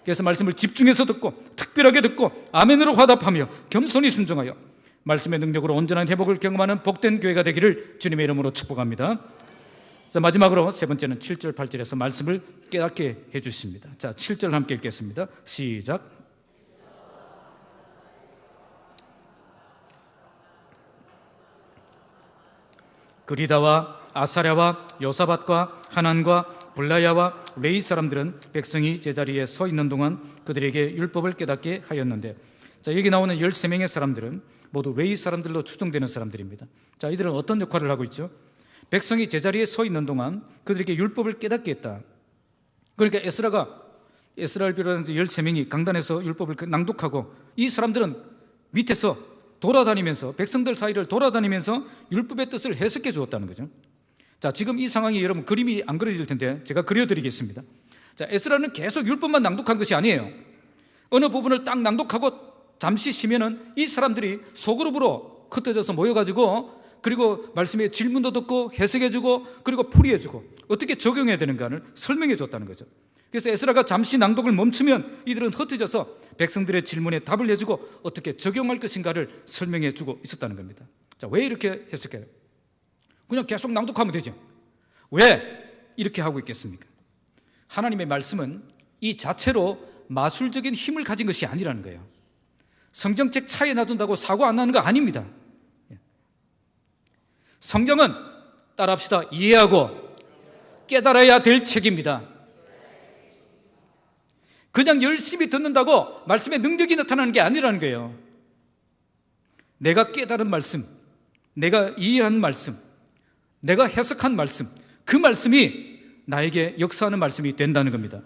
그래서 말씀을 집중해서 듣고 특별하게 듣고 아멘으로 화답하며 겸손히 순종하여 말씀의 능력으로 온전한 회복을 경험하는 복된 교회가 되기를 주님의 이름으로 축복합니다. 자, 마지막으로 세 번째는 7절 8절에서 말씀을 깨닫게 해주십니다. 자, 7절 함께 읽겠습니다. 시작. 그리다와 아사랴와 요사밧과 하난과 블라야와 레이 사람들은 백성이 제자리에 서 있는 동안 그들에게 율법을 깨닫게 하였는데, 자, 여기 나오는 13명의 사람들은 모두 레이 사람들로 추정되는 사람들입니다. 자, 이들은 어떤 역할을 하고 있죠? 백성이 제자리에 서 있는 동안 그들에게 율법을 깨닫게 했다. 그러니까 에스라를 비롯한 13명이 강단에서 율법을 낭독하고 이 사람들은 밑에서 돌아다니면서 백성들 사이를 돌아다니면서 율법의 뜻을 해석해 주었다는 거죠. 자, 지금 이 상황이 여러분 그림이 안 그려질 텐데 제가 그려드리겠습니다. 자, 에스라는 계속 율법만 낭독한 것이 아니에요. 어느 부분을 딱 낭독하고 잠시 쉬면은 이 사람들이 소그룹으로 흩어져서 모여가지고 그리고 말씀에 질문도 듣고 해석해주고 그리고 풀이해주고 어떻게 적용해야 되는가를 설명해 줬다는 거죠. 그래서 에스라가 잠시 낭독을 멈추면 이들은 흩어져서 백성들의 질문에 답을 해주고 어떻게 적용할 것인가를 설명해 주고 있었다는 겁니다. 자, 왜 이렇게 했을까요? 그냥 계속 낭독하면 되죠. 왜 이렇게 하고 있겠습니까? 하나님의 말씀은 이 자체로 마술적인 힘을 가진 것이 아니라는 거예요. 성경책 차에 놔둔다고 사고 안 나는 거 아닙니다. 성경은 따라합시다. 이해하고 깨달아야 될 책입니다. 그냥 열심히 듣는다고 말씀의 능력이 나타나는 게 아니라는 거예요. 내가 깨달은 말씀, 내가 이해한 말씀, 내가 해석한 말씀, 그 말씀이 나에게 역사하는 말씀이 된다는 겁니다.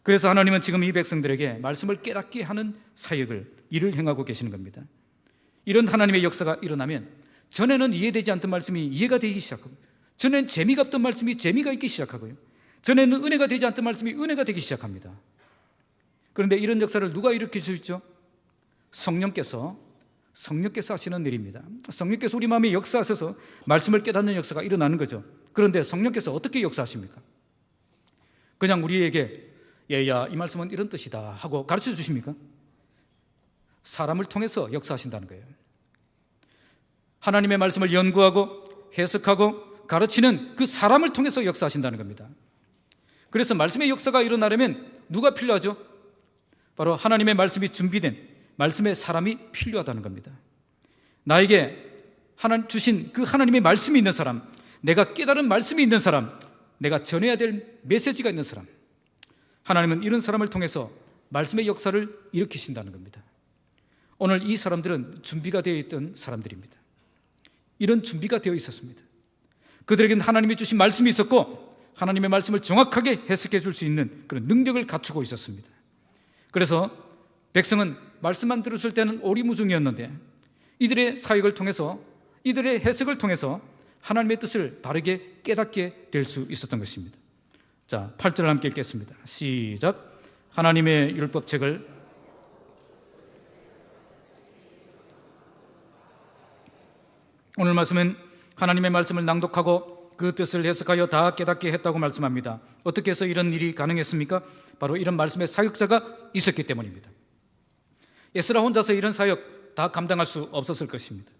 그래서 하나님은 지금 이 백성들에게 말씀을 깨닫게 하는 사역을, 일을 행하고 계시는 겁니다. 이런 하나님의 역사가 일어나면 전에는 이해되지 않던 말씀이 이해가 되기 시작하고, 전에는 재미가 없던 말씀이 재미가 있기 시작하고요, 전에는 은혜가 되지 않던 말씀이 은혜가 되기 시작합니다. 그런데 이런 역사를 누가 일으킬 수 있죠? 성령께서 하시는 일입니다. 성령께서 우리 마음에 역사하셔서 말씀을 깨닫는 역사가 일어나는 거죠. 그런데 성령께서 어떻게 역사하십니까? 그냥 우리에게 얘야 이 말씀은 이런 뜻이다 하고 가르쳐 주십니까? 사람을 통해서 역사하신다는 거예요. 하나님의 말씀을 연구하고 해석하고 가르치는 그 사람을 통해서 역사하신다는 겁니다. 그래서 말씀의 역사가 일어나려면 누가 필요하죠? 바로 하나님의 말씀이 준비된 말씀의 사람이 필요하다는 겁니다. 나에게 하나님 주신 그 하나님의 말씀이 있는 사람, 내가 깨달은 말씀이 있는 사람, 내가 전해야 될 메시지가 있는 사람, 하나님은 이런 사람을 통해서 말씀의 역사를 일으키신다는 겁니다. 오늘 이 사람들은 준비가 되어 있던 사람들입니다. 이런 준비가 되어 있었습니다. 그들에게는 하나님이 주신 말씀이 있었고 하나님의 말씀을 정확하게 해석해 줄 수 있는 그런 능력을 갖추고 있었습니다. 그래서 백성은 말씀만 들었을 때는 오리무중이었는데 이들의 사역을 통해서, 이들의 해석을 통해서 하나님의 뜻을 바르게 깨닫게 될 수 있었던 것입니다. 자, 8절을 함께 읽겠습니다. 시작. 하나님의 율법책을 오늘 말씀은 하나님의 말씀을 낭독하고 그 뜻을 해석하여 다 깨닫게 했다고 말씀합니다. 어떻게 해서 이런 일이 가능했습니까? 바로 이런 말씀의 사역자가 있었기 때문입니다. 에스라 혼자서 이런 사역 다 감당할 수 없었을 것입니다.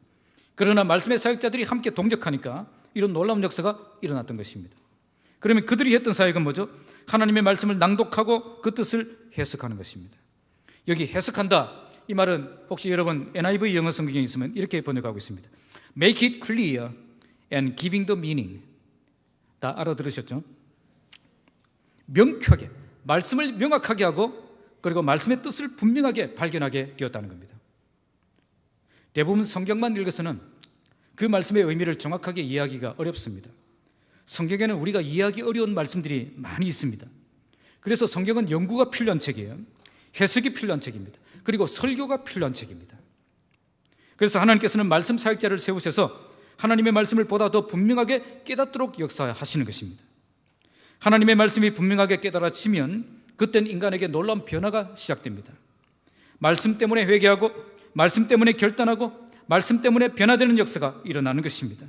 그러나 말씀의 사역자들이 함께 동력하니까 이런 놀라운 역사가 일어났던 것입니다. 그러면 그들이 했던 사역은 뭐죠? 하나님의 말씀을 낭독하고 그 뜻을 해석하는 것입니다. 여기 해석한다, 이 말은 혹시 여러분 NIV 영어 성경에 있으면 이렇게 번역하고 있습니다. Make it clear and giving the meaning. 다 알아들으셨죠? 명쾌하게, 말씀을 명확하게 하고 그리고 말씀의 뜻을 분명하게 발견하게 되었다는 겁니다. 대부분 성경만 읽어서는 그 말씀의 의미를 정확하게 이해하기가 어렵습니다. 성경에는 우리가 이해하기 어려운 말씀들이 많이 있습니다. 그래서 성경은 연구가 필요한 책이에요. 해석이 필요한 책입니다. 그리고 설교가 필요한 책입니다. 그래서 하나님께서는 말씀 사역자를 세우셔서 하나님의 말씀을 보다 더 분명하게 깨닫도록 역사하시는 것입니다. 하나님의 말씀이 분명하게 깨달아지면 그때는 인간에게 놀라운 변화가 시작됩니다. 말씀 때문에 회개하고 말씀 때문에 결단하고 말씀 때문에 변화되는 역사가 일어나는 것입니다.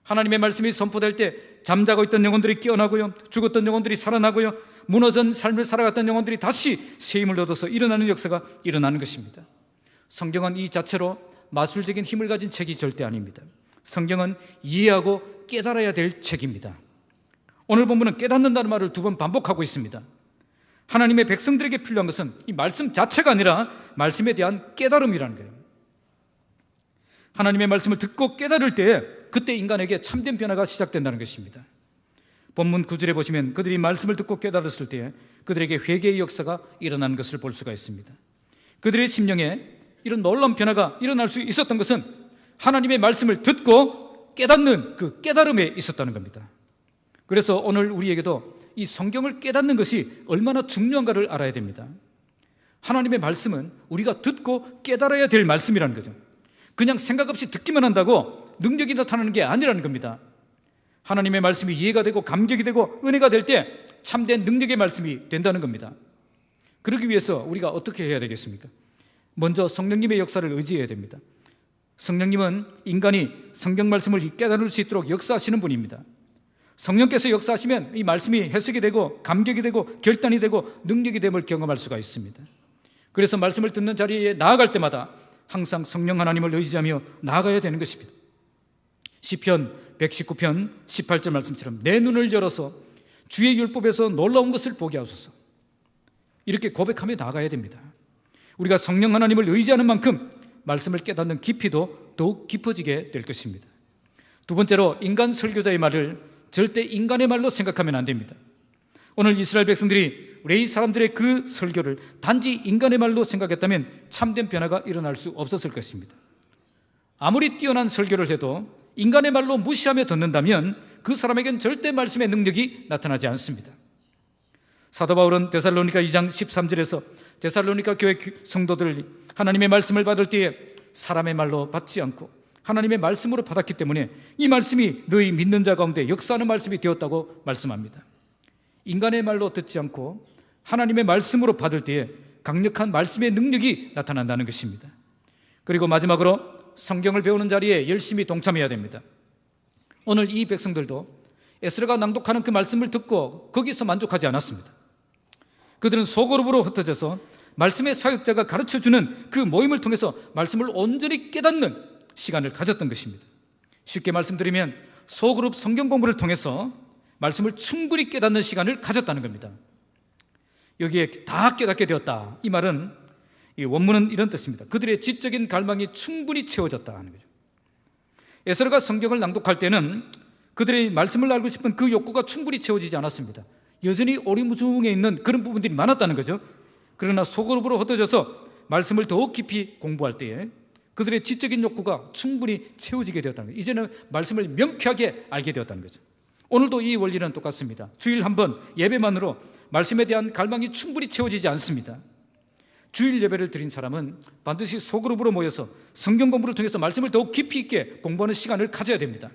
하나님의 말씀이 선포될 때 잠자고 있던 영혼들이 깨어나고요, 죽었던 영혼들이 살아나고요, 무너진 삶을 살아갔던 영혼들이 다시 새 힘을 얻어서 일어나는 역사가 일어나는 것입니다. 성경은 이 자체로 마술적인 힘을 가진 책이 절대 아닙니다. 성경은 이해하고 깨달아야 될 책입니다. 오늘 본문은 깨닫는다는 말을 2번 반복하고 있습니다. 하나님의 백성들에게 필요한 것은 이 말씀 자체가 아니라 말씀에 대한 깨달음이라는 거예요. 하나님의 말씀을 듣고 깨달을 때 그때 인간에게 참된 변화가 시작된다는 것입니다. 본문 9절에 보시면 그들이 말씀을 듣고 깨달았을 때 그들에게 회개의 역사가 일어나는 것을 볼 수가 있습니다. 그들의 심령에 이런 놀라운 변화가 일어날 수 있었던 것은 하나님의 말씀을 듣고 깨닫는 그 깨달음에 있었다는 겁니다. 그래서 오늘 우리에게도 이 성경을 깨닫는 것이 얼마나 중요한가를 알아야 됩니다. 하나님의 말씀은 우리가 듣고 깨달아야 될 말씀이라는 거죠. 그냥 생각 없이 듣기만 한다고 능력이 나타나는 게 아니라는 겁니다. 하나님의 말씀이 이해가 되고 감격이 되고 은혜가 될 때 참된 능력의 말씀이 된다는 겁니다. 그러기 위해서 우리가 어떻게 해야 되겠습니까? 먼저 성령님의 역사를 의지해야 됩니다. 성령님은 인간이 성경 말씀을 깨달을 수 있도록 역사하시는 분입니다. 성령께서 역사하시면 이 말씀이 해석이 되고 감격이 되고 결단이 되고 능력이 됨을 경험할 수가 있습니다. 그래서 말씀을 듣는 자리에 나아갈 때마다 항상 성령 하나님을 의지하며 나아가야 되는 것입니다. 시편 119편 18절 말씀처럼 내 눈을 열어서 주의 율법에서 놀라운 것을 보게 하소서. 이렇게 고백하며 나아가야 됩니다. 우리가 성령 하나님을 의지하는 만큼 말씀을 깨닫는 깊이도 더욱 깊어지게 될 것입니다. 두 번째로, 인간 설교자의 말을 절대 인간의 말로 생각하면 안 됩니다. 오늘 이스라엘 백성들이 레위 사람들의 그 설교를 단지 인간의 말로 생각했다면 참된 변화가 일어날 수 없었을 것입니다. 아무리 뛰어난 설교를 해도 인간의 말로 무시하며 듣는다면 그 사람에겐 절대 말씀의 능력이 나타나지 않습니다. 사도 바울은 데살로니가 2장 13절에서 데살로니가 교회 성도들 하나님의 말씀을 받을 때에 사람의 말로 받지 않고 하나님의 말씀으로 받았기 때문에 이 말씀이 너희 믿는 자 가운데 역사하는 말씀이 되었다고 말씀합니다. 인간의 말로 듣지 않고 하나님의 말씀으로 받을 때에 강력한 말씀의 능력이 나타난다는 것입니다. 그리고 마지막으로 성경을 배우는 자리에 열심히 동참해야 됩니다. 오늘 이 백성들도 에스라가 낭독하는 그 말씀을 듣고 거기서 만족하지 않았습니다. 그들은 소그룹으로 흩어져서 말씀의 사역자가 가르쳐주는 그 모임을 통해서 말씀을 온전히 깨닫는 시간을 가졌던 것입니다. 쉽게 말씀드리면 소그룹 성경 공부를 통해서 말씀을 충분히 깨닫는 시간을 가졌다는 겁니다. 여기에 다 깨닫게 되었다, 이 말은, 이 원문은 이런 뜻입니다. 그들의 지적인 갈망이 충분히 채워졌다 하는 거죠. 에스라가 성경을 낭독할 때는 그들의 말씀을 알고 싶은 그 욕구가 충분히 채워지지 않았습니다. 여전히 오리무중에 있는 그런 부분들이 많았다는 거죠. 그러나 소그룹으로 흩어져서 말씀을 더욱 깊이 공부할 때에 그들의 지적인 욕구가 충분히 채워지게 되었다는 거예요. 이제는 말씀을 명쾌하게 알게 되었다는 거죠. 오늘도 이 원리는 똑같습니다. 주일 한 번 예배만으로 말씀에 대한 갈망이 충분히 채워지지 않습니다. 주일 예배를 드린 사람은 반드시 소그룹으로 모여서 성경 공부를 통해서 말씀을 더욱 깊이 있게 공부하는 시간을 가져야 됩니다.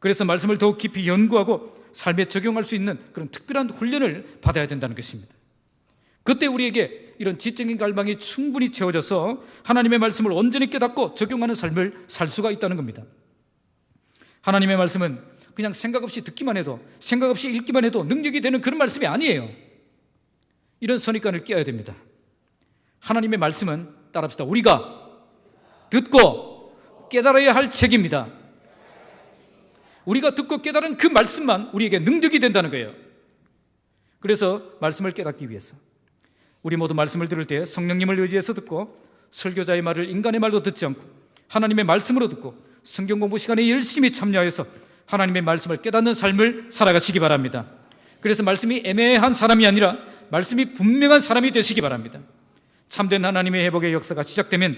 그래서 말씀을 더욱 깊이 연구하고 삶에 적용할 수 있는 그런 특별한 훈련을 받아야 된다는 것입니다. 그때 우리에게 이런 지적인 갈망이 충분히 채워져서 하나님의 말씀을 온전히 깨닫고 적용하는 삶을 살 수가 있다는 겁니다. 하나님의 말씀은 그냥 생각 없이 듣기만 해도, 생각 없이 읽기만 해도 능력이 되는 그런 말씀이 아니에요. 이런 선입관을 깨야 됩니다. 하나님의 말씀은, 따라합시다, 우리가 듣고 깨달아야 할 책입니다. 우리가 듣고 깨달은 그 말씀만 우리에게 능력이 된다는 거예요. 그래서 말씀을 깨닫기 위해서 우리 모두 말씀을 들을 때 성령님을 의지해서 듣고, 설교자의 말을 인간의 말로 듣지 않고 하나님의 말씀으로 듣고 성경 공부 시간에 열심히 참여해서 하나님의 말씀을 깨닫는 삶을 살아가시기 바랍니다. 그래서 말씀이 애매한 사람이 아니라 말씀이 분명한 사람이 되시기 바랍니다. 참된 하나님의 회복의 역사가 시작되면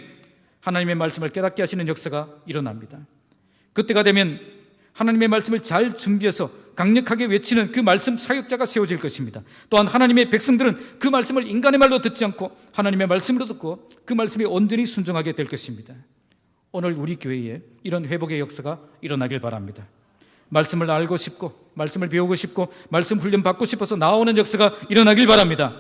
하나님의 말씀을 깨닫게 하시는 역사가 일어납니다. 그때가 되면 하나님의 말씀을 잘 준비해서 강력하게 외치는 그 말씀 사역자가 세워질 것입니다. 또한 하나님의 백성들은 그 말씀을 인간의 말로 듣지 않고 하나님의 말씀으로 듣고 그 말씀에 온전히 순종하게 될 것입니다. 오늘 우리 교회에 이런 회복의 역사가 일어나길 바랍니다. 말씀을 알고 싶고 말씀을 배우고 싶고 말씀 훈련 받고 싶어서 나오는 역사가 일어나길 바랍니다.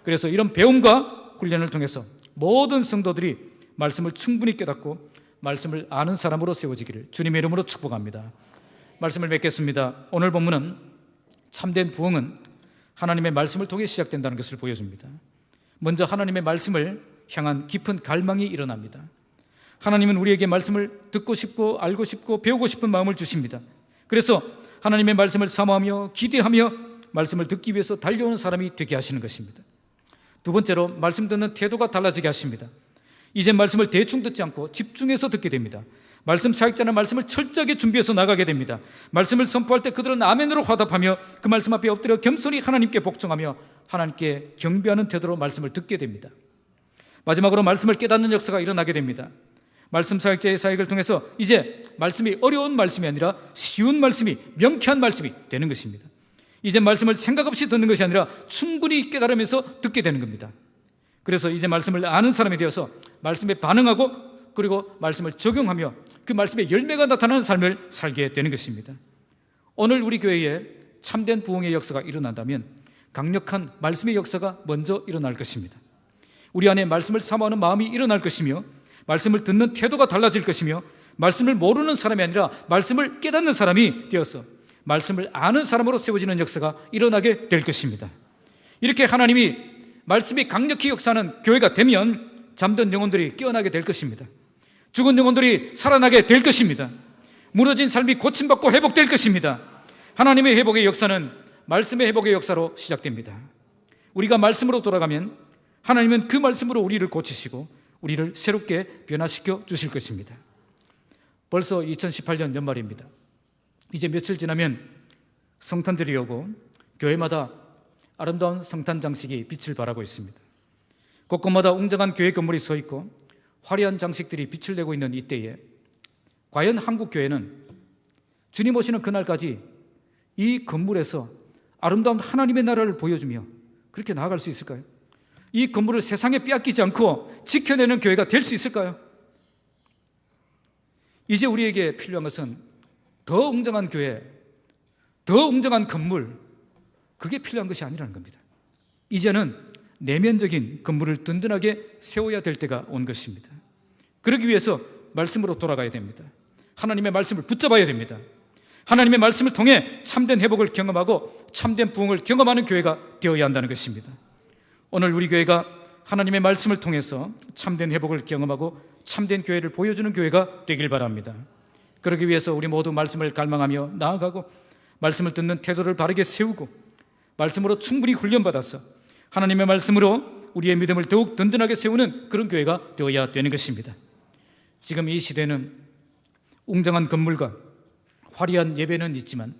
그래서 이런 배움과 훈련을 통해서 모든 성도들이 말씀을 충분히 깨닫고 말씀을 아는 사람으로 세워지기를 주님의 이름으로 축복합니다. 말씀을 맺겠습니다. 오늘 본문은 참된 부흥은 하나님의 말씀을 통해 시작된다는 것을 보여줍니다. 먼저 하나님의 말씀을 향한 깊은 갈망이 일어납니다. 하나님은 우리에게 말씀을 듣고 싶고 알고 싶고 배우고 싶은 마음을 주십니다. 그래서 하나님의 말씀을 사모하며 기대하며 말씀을 듣기 위해서 달려오는 사람이 되게 하시는 것입니다. 두 번째로, 말씀 듣는 태도가 달라지게 하십니다. 이제 말씀을 대충 듣지 않고 집중해서 듣게 됩니다. 말씀 사역자는 말씀을 철저하게 준비해서 나가게 됩니다. 말씀을 선포할 때 그들은 아멘으로 화답하며 그 말씀 앞에 엎드려 겸손히 하나님께 복종하며 하나님께 경배하는 태도로 말씀을 듣게 됩니다. 마지막으로 말씀을 깨닫는 역사가 일어나게 됩니다. 말씀 사역자의 사역을 통해서 이제 말씀이 어려운 말씀이 아니라 쉬운 말씀이, 명쾌한 말씀이 되는 것입니다. 이제 말씀을 생각 없이 듣는 것이 아니라 충분히 깨달으면서 듣게 되는 겁니다. 그래서 이제 말씀을 아는 사람이 되어서 말씀에 반응하고 그리고 말씀을 적용하며 그 말씀의 열매가 나타나는 삶을 살게 되는 것입니다. 오늘 우리 교회에 참된 부흥의 역사가 일어난다면 강력한 말씀의 역사가 먼저 일어날 것입니다. 우리 안에 말씀을 사모하는 마음이 일어날 것이며 말씀을 듣는 태도가 달라질 것이며 말씀을 모르는 사람이 아니라 말씀을 깨닫는 사람이 되어서 말씀을 아는 사람으로 세워지는 역사가 일어나게 될 것입니다. 이렇게 하나님이 말씀이 강력히 역사하는 교회가 되면 잠든 영혼들이 깨어나게 될 것입니다. 죽은 영혼들이 살아나게 될 것입니다. 무너진 삶이 고침받고 회복될 것입니다. 하나님의 회복의 역사는 말씀의 회복의 역사로 시작됩니다. 우리가 말씀으로 돌아가면 하나님은 그 말씀으로 우리를 고치시고 우리를 새롭게 변화시켜 주실 것입니다. 벌써 2018년 연말입니다. 이제 며칠 지나면 성탄절이 오고 교회마다 아름다운 성탄 장식이 빛을 발하고 있습니다. 곳곳마다 웅장한 교회 건물이 서 있고 화려한 장식들이 빛을 내고 있는 이때에 과연 한국 교회는 주님 오시는 그날까지 이 건물에서 아름다운 하나님의 나라를 보여주며 그렇게 나아갈 수 있을까요? 이 건물을 세상에 빼앗기지 않고 지켜내는 교회가 될 수 있을까요? 이제 우리에게 필요한 것은 더 웅장한 교회, 더 웅장한 건물, 그게 필요한 것이 아니라는 겁니다. 이제는 내면적인 건물을 든든하게 세워야 될 때가 온 것입니다. 그러기 위해서 말씀으로 돌아가야 됩니다. 하나님의 말씀을 붙잡아야 됩니다. 하나님의 말씀을 통해 참된 회복을 경험하고 참된 부흥을 경험하는 교회가 되어야 한다는 것입니다. 오늘 우리 교회가 하나님의 말씀을 통해서 참된 회복을 경험하고 참된 교회를 보여주는 교회가 되길 바랍니다. 그러기 위해서 우리 모두 말씀을 갈망하며 나아가고 말씀을 듣는 태도를 바르게 세우고 말씀으로 충분히 훈련받아서 하나님의 말씀으로 우리의 믿음을 더욱 든든하게 세우는 그런 교회가 되어야 되는 것입니다. 지금 이 시대는 웅장한 건물과 화려한 예배는 있지만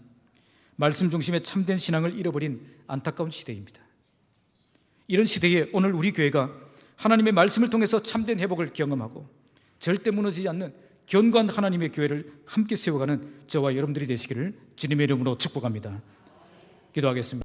말씀 중심의 참된 신앙을 잃어버린 안타까운 시대입니다. 이런 시대에 오늘 우리 교회가 하나님의 말씀을 통해서 참된 회복을 경험하고 절대 무너지지 않는 견고한 하나님의 교회를 함께 세워가는 저와 여러분들이 되시기를 주님의 이름으로 축복합니다. 기도하겠습니다.